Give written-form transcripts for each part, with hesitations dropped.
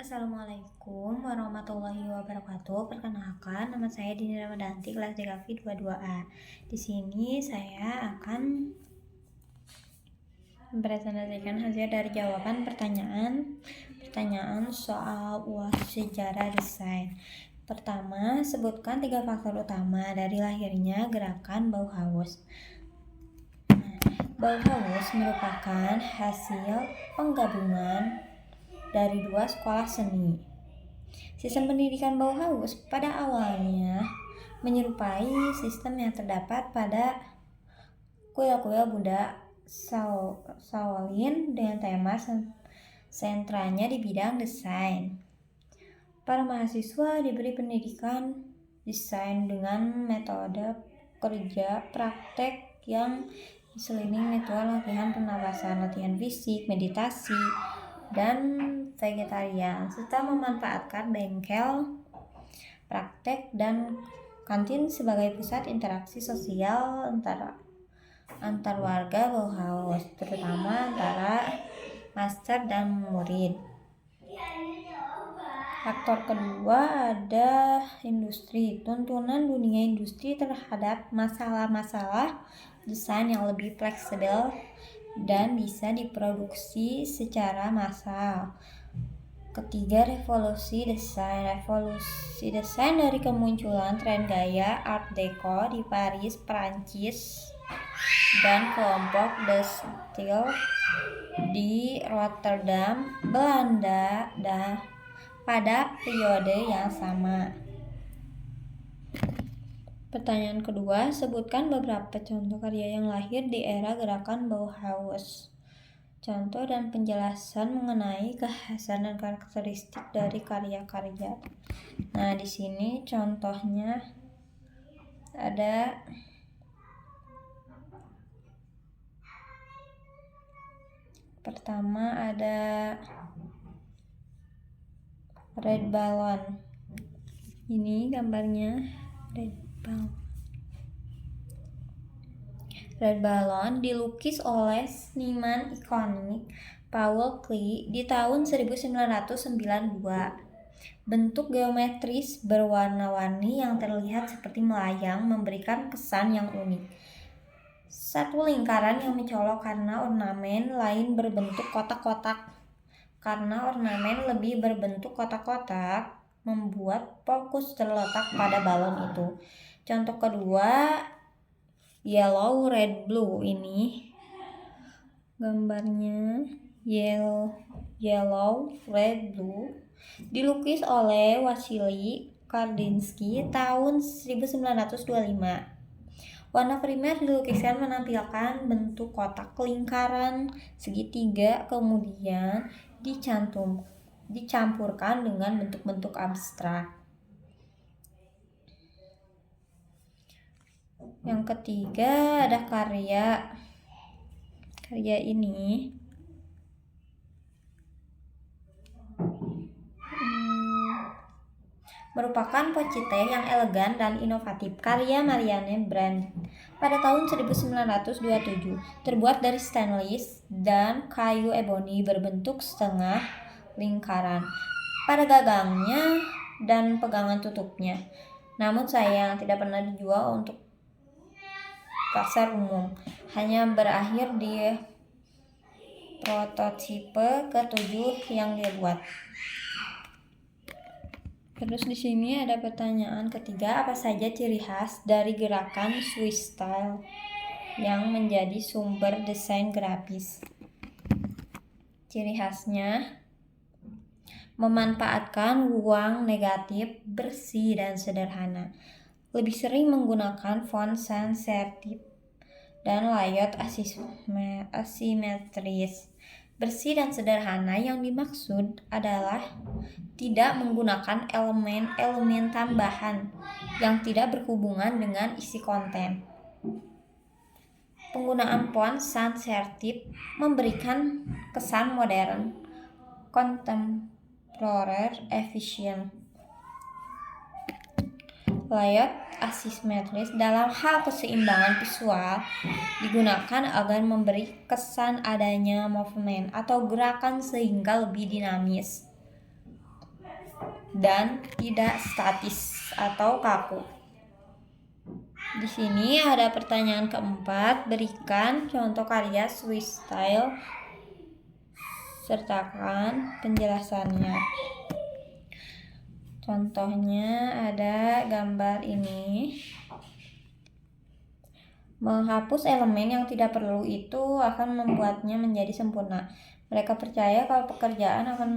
Assalamualaikum warahmatullahi wabarakatuh. Perkenalkan, nama saya Dini Ramadanti, kelas DKV 22A. Di sini saya akan mempresentasikan hasil dari jawaban pertanyaan soal UAS sejarah desain. Pertama, sebutkan 3 faktor utama dari lahirnya gerakan Bauhaus. Bauhaus merupakan hasil penggabungan dari 2 sekolah seni. Sistem pendidikan Bauhaus pada awalnya menyerupai sistem yang terdapat pada kuil-kuil Buddha Shaolin dengan tema sentranya di bidang desain. Para mahasiswa diberi pendidikan desain dengan metode kerja praktek yang diselingi ritual latihan pernapasan, latihan fisik, meditasi, dan vegetarian, serta memanfaatkan bengkel, praktek, dan kantin sebagai pusat interaksi sosial antar warga Bauhaus, terutama antara master dan murid. Faktor kedua ada industri. Tuntunan dunia industri terhadap masalah-masalah desain yang lebih fleksibel dan bisa diproduksi secara massal. Ketiga, revolusi desain. Revolusi desain dari kemunculan tren gaya Art Deco di Paris, Prancis, dan kelompok De Stijl di Rotterdam, Belanda, pada periode yang sama. Pertanyaan kedua, sebutkan beberapa contoh karya yang lahir di era gerakan Bauhaus. Contoh dan penjelasan mengenai kekhasan dan karakteristik dari karya-karya. Nah, di sini contohnya ada pertama ada Red Balloon. Ini gambarnya Red Balloon. Red Balloon dilukis oleh seniman ikonik Paul Klee di tahun 1992. Bentuk geometris berwarna-warni yang terlihat seperti melayang memberikan kesan yang unik. Satu lingkaran yang mencolok karena ornamen lain berbentuk kotak-kotak. Karena ornamen lebih berbentuk kotak-kotak, membuat fokus terletak pada balon itu. Contoh kedua, yellow, red, blue. Ini gambarnya yellow, red, blue dilukis oleh Wasily Kandinsky tahun 1925. Warna primer dilukiskan menampilkan bentuk kotak, lingkaran, segitiga, kemudian dicampurkan dengan bentuk-bentuk abstrak. Yang ketiga ada karya ini merupakan pochette yang elegan dan inovatif, karya Marianne Brandt pada tahun 1927, terbuat dari stainless dan kayu ebony berbentuk setengah lingkaran pada gagangnya dan pegangan tutupnya. Namun sayang tidak pernah dijual untuk pasar umum, hanya berakhir di prototipe ke-7 yang dibuat. Terus di sini ada pertanyaan ketiga, apa saja ciri khas dari gerakan Swiss style yang menjadi sumber desain grafis? Ciri khasnya memanfaatkan ruang negatif, bersih dan sederhana. Lebih sering menggunakan font sensitif dan layout asimetris. Bersih dan sederhana yang dimaksud adalah tidak menggunakan elemen tambahan yang tidak berhubungan dengan isi konten. Penggunaan font sensitif memberikan kesan modern, contemporary, efisien. Layout asimetris dalam hal keseimbangan visual digunakan agar memberi kesan adanya movement atau gerakan sehingga lebih dinamis. dan tidak statis atau kaku. Di sini ada pertanyaan keempat, berikan contoh karya Swiss style, sertakan penjelasannya. Contohnya ada gambar ini. Menghapus elemen yang tidak perlu itu akan membuatnya menjadi sempurna. Mereka percaya kalau pekerjaan akan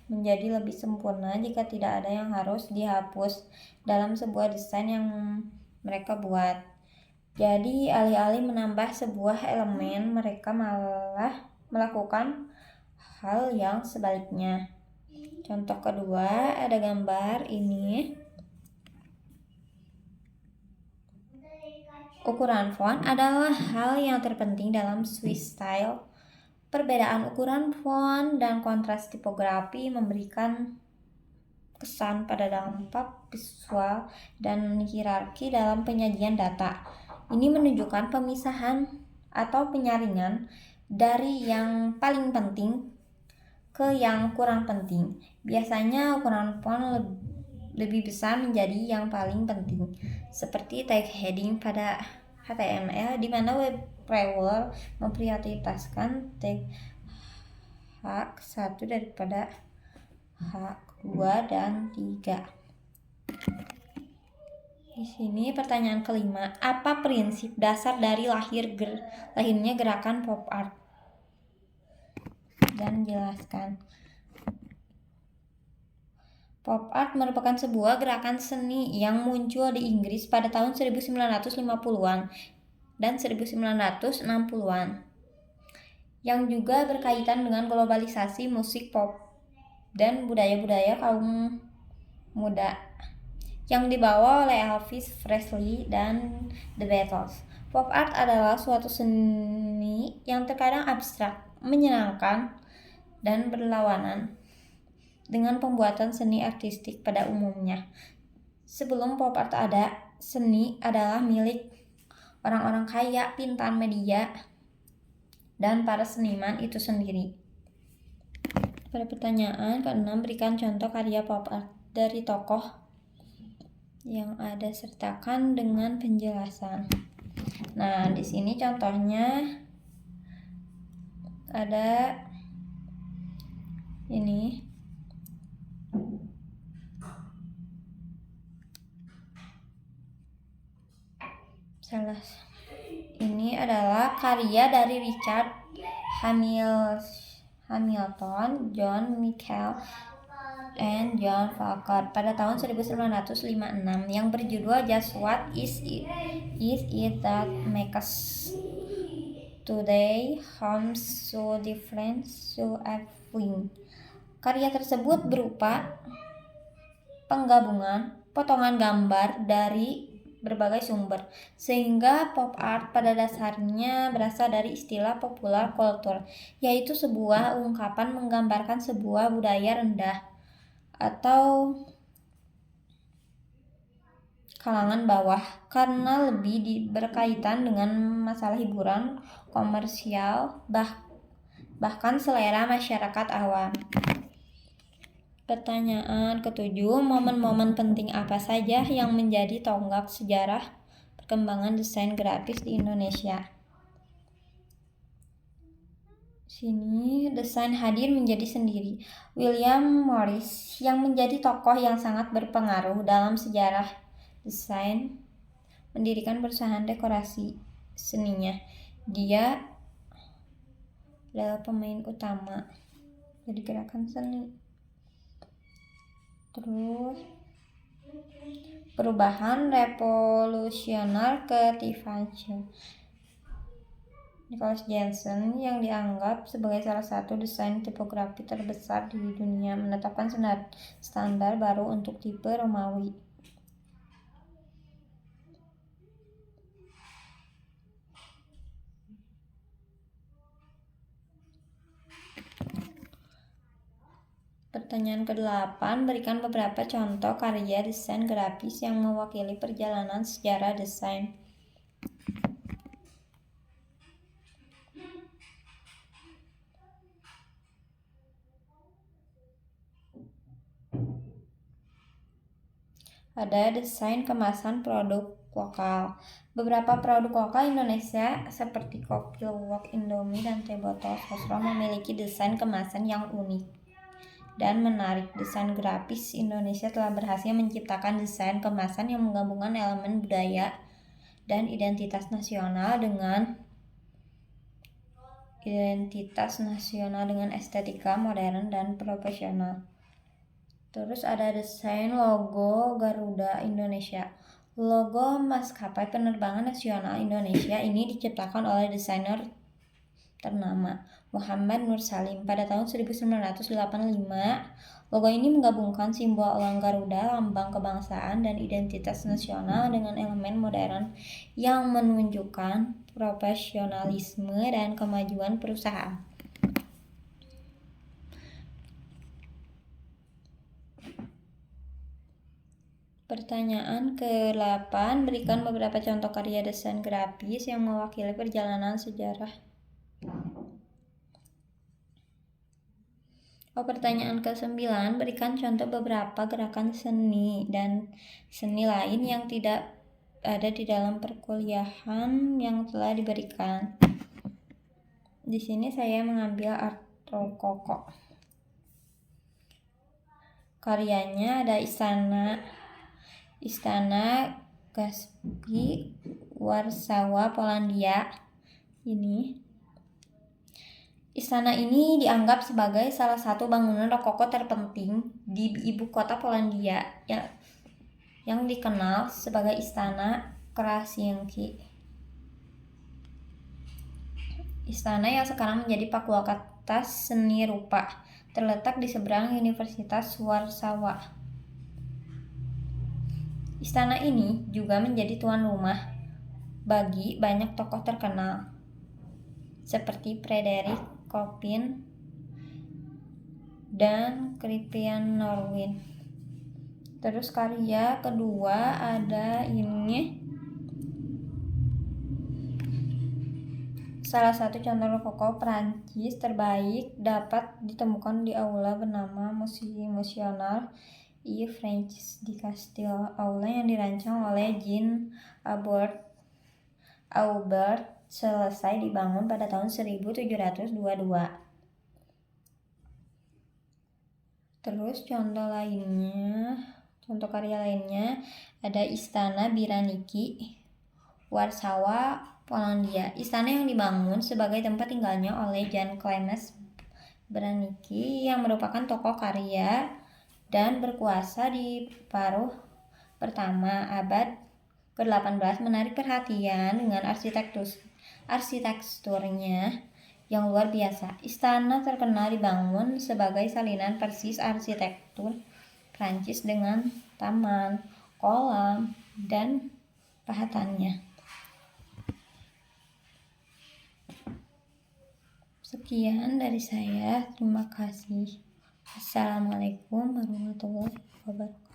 menjadi lebih sempurna jika tidak ada yang harus dihapus dalam sebuah desain yang mereka buat. Jadi alih-alih menambah sebuah elemen, mereka malah melakukan hal yang sebaliknya. Contoh kedua, ada gambar ini. Ukuran font adalah hal yang terpenting dalam Swiss style. Perbedaan ukuran font dan kontras tipografi memberikan kesan pada dampak visual dan hierarki dalam penyajian data. Ini menunjukkan pemisahan atau penyaringan dari yang paling penting ke yang kurang penting. Biasanya ukuran font lebih besar menjadi yang paling penting, seperti tag heading pada HTML, di mana web crawler memprioritaskan tag H1 daripada H2 dan 3. Di sini pertanyaan kelima, apa prinsip dasar dari lahirnya gerakan pop art? Dan jelaskan. Pop art merupakan sebuah gerakan seni yang muncul di Inggris pada tahun 1950-an dan 1960-an, yang juga berkaitan dengan globalisasi musik pop dan budaya-budaya kaum muda yang dibawa oleh Elvis Presley dan The Beatles. Pop art adalah suatu seni yang terkadang abstrak, menyenangkan, dan berlawanan dengan pembuatan seni artistik pada umumnya. Sebelum pop art ada, seni adalah milik orang-orang kaya, pintar media, dan para seniman itu sendiri. Pada pertanyaan ke-6, berikan contoh karya pop art dari tokoh yang ada, sertakan dengan penjelasan. Nah, di sini contohnya ada ini. Ini adalah karya dari Richard Hamilton, John Michael, and John Falkar pada tahun 1956 yang berjudul Just What Is It That Makes Today Homes So Different So Everything. Karya tersebut berupa penggabungan potongan gambar dari berbagai sumber, sehingga pop art pada dasarnya berasal dari istilah popular culture, yaitu sebuah ungkapan menggambarkan sebuah budaya rendah atau kalangan bawah karena lebih berkaitan dengan masalah hiburan komersial, bahkan selera masyarakat awam. Pertanyaan ke-7, momen-momen penting apa saja yang menjadi tonggak sejarah perkembangan desain grafis di Indonesia? Sini desain hadir menjadi sendiri. William Morris yang menjadi tokoh yang sangat berpengaruh dalam sejarah desain mendirikan perusahaan dekorasi seninya. Dia adalah pemain utama dari gerakan seni. Terus perubahan revolusioner ke Tiffany. Nicholas Jensen yang dianggap sebagai salah satu desain tipografi terbesar di dunia menetapkan standar baru untuk tipe Romawi. Pertanyaan ke-8, berikan beberapa contoh karya desain grafis yang mewakili perjalanan sejarah desain. Ada desain kemasan produk lokal. Beberapa produk lokal Indonesia seperti kopi luwak, Indomie, dan teh botol sosro memiliki desain kemasan yang unik dan menarik. Desain grafis Indonesia telah berhasil menciptakan desain kemasan yang menggabungkan elemen budaya dan identitas nasional dengan estetika modern dan profesional. Terus ada desain logo Garuda Indonesia. Logo maskapai penerbangan nasional Indonesia ini diciptakan oleh desainer ternama Muhammad Nur Salim pada tahun 1985. Logo ini menggabungkan simbol elang Garuda, lambang kebangsaan dan identitas nasional dengan elemen modern yang menunjukkan profesionalisme dan kemajuan perusahaan. Pertanyaan ke-8, berikan beberapa contoh karya desain grafis yang mewakili perjalanan sejarah. Pertanyaan ke-9, berikan contoh beberapa gerakan seni dan seni lain yang tidak ada di dalam perkuliahan yang telah diberikan. Di sini saya mengambil art rokoko. Karyanya ada Istana Gatsby, Warsawa, Polandia. Istana ini dianggap sebagai salah satu bangunan rokoko terpenting di ibu kota Polandia yang dikenal sebagai Istana Krasienki. Istana yang sekarang menjadi Fakultas Seni Rupa, terletak di seberang Universitas Warsawa. Istana ini juga menjadi tuan rumah bagi banyak tokoh terkenal seperti Frederick Chopin dan Christian Norwin. Terus karya kedua ada ini. Salah satu contoh rokoko Prancis terbaik dapat ditemukan di aula bernama Museum National Yves Francis di Castile. Aula yang dirancang oleh Jean Aubert selesai dibangun pada tahun 1722. Terus contoh karya lainnya ada Istana Biraniki, Warsawa, Polandia. Istana yang dibangun sebagai tempat tinggalnya oleh Jan Klemens Branicki yang merupakan tokoh karya dan berkuasa di paruh pertama abad ke-18, menarik perhatian dengan arsitekturnya yang luar biasa. Istana terkenal dibangun sebagai salinan persis arsitektur Prancis dengan taman, kolam, dan pahatannya. Sekian dari saya. Terima kasih. Assalamualaikum warahmatullahi wabarakatuh.